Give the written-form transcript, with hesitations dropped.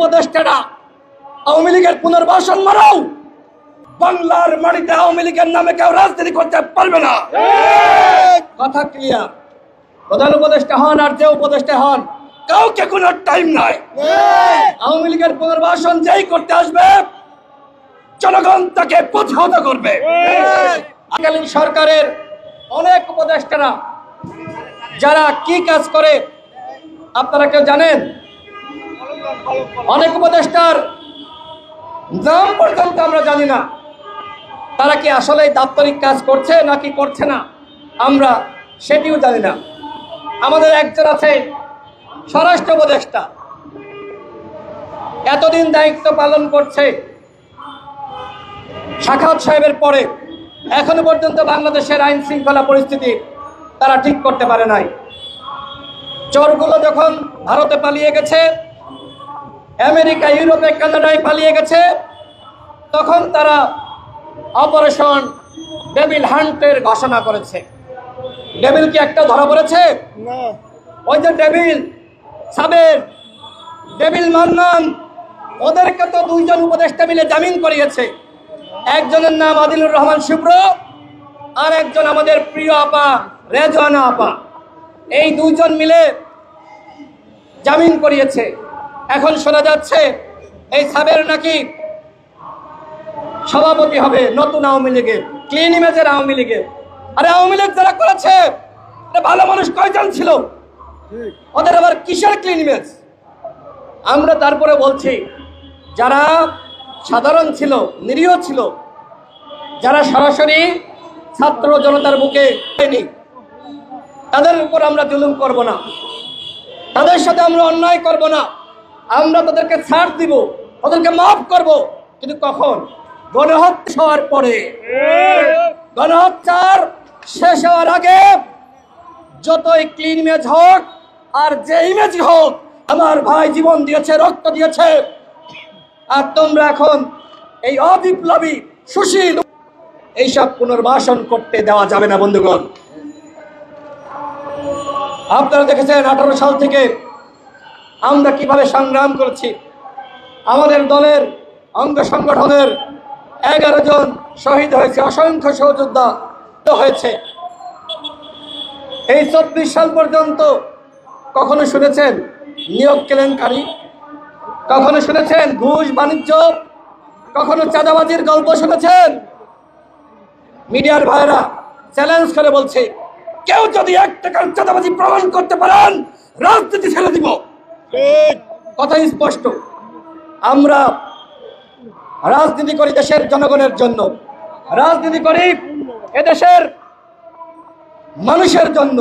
উপদেষ্টারা আওয়ামী লীগের পুনর্বাসন মারাও, বাংলার মাটিতে আওয়ামী লীগের নামে কেউ রাজনীতি করতে পারবে না। কথা ক্লিয়ার। প্রধান উপদেষ্টা হন আর যে উপদেষ্টা হন, কাউকে কোনো টাইম নাই। আওয়ামী লীগের পুনর্বাসন যেই করতে আসবে, জনগণ তাকে প্রতিহত করবে। আগামী সরকারের অনেক উপদেষ্টারা যারা কি কাজ করে আপনারা কেউ জানেন? অনেক উপদেষ্টার নাম পর্যন্ত আমরা জানি না। তারা কি আসলে দাপ্তরিক কাজ করছে নাকি করছে না, আমরা সেটিও জানি না। আমাদের একজন আছে স্বরাষ্ট্র উপদেষ্টা, এতদিন দায়িত্ব পালন করছে, সাখাওয়াত সাহেবের পরে এখনো পর্যন্ত বাংলাদেশের আইন শৃঙ্খলা পরিস্থিতি তারা ঠিক করতে পারে নাই। চোরগুলো যখন ভারতে পালিয়ে গেছে, আমেরিকা, ইউরোপে, কানাডায় পালিয়ে গেছে, তখন তারা অপারেশন ডেভিল হান্টের ঘোষণা করেছে। ডেভিল কি একটা ধরা পড়েছে? ওই যে ডেভিল সাবের, ডেভিল মান্নান, ওদেরকে তো দুইজন উপদেষ্টা মিলে জামিন করিয়েছে। একজনের নাম আদিলুর রহমান শুভ্র, আর একজন আমাদের প্রিয় আপা রেজওয়ানা আপা। এই দুইজন মিলে জামিন করিয়েছে। এখন শোনা যাচ্ছে এই সাবের নাকি সভাপতি হবে নতুন আওয়ামী লীগের, ক্লিন ইমেজের আওয়ামী লীগের। আরে আওয়ামী লীগ যারা করেছে, ভালো মানুষ কয়জন ছিল? ওদের আবার কিসের ক্লিন ইমেজ? আমরা তারপরে বলছি, যারা সাধারণ ছিল, নিরীহ ছিল, যারা সরাসরি ছাত্র জনতার বুকে হয়নি, তাদের উপর আমরা জুলুম করব না, তাদের সাথে আমরা অন্যায় করব না। আমরা তাদেরকে ছাড় দিব, ওদেরকে মাফ করব, কিন্তু কখন? গণহত্যা হওয়ার পরে। গণহত্যার শেষ হওয়ার আগে যতই ক্লিন ইমেজ হোক আর যে ইমেজ হোক, আমার ভাই জীবন দিয়েছে, রক্ত দিয়েছে, আর তোমরা এখন এই অবিপ্লবী সুশীল এইসব পুনর্বাসন করতে দেওয়া যাবে না। বন্ধুগণ, আপনারা দেখেছেন 18 সাল থেকে আমরা কিভাবে সংগ্রাম করেছি। আমাদের দলের অঙ্গ সংগঠনের 11 জন শহীদ হয়েছে, অসংখ্য সহযোদ্ধা হয়েছে। এই 24 সাল পর্যন্ত কখনো শুনেছেন নিয়োগ কেলেঙ্কারি? কখনো শুনেছেন ঘুষ বাণিজ্য? কখনো চাঁদাবাজির গল্প শুনেছেন? মিডিয়ার ভাইরা চ্যালেঞ্জ করে বলছে, কেউ যদি 1 টাকার চাঁদাবাজি প্রমাণ করতে পারেন, রাজনীতি ছেড়ে দিব। কথাই স্পষ্ট। আমরা রাজনীতি করি দেশের জনগণের জন্য, রাজনীতি করি এদেশের মানুষের জন্য।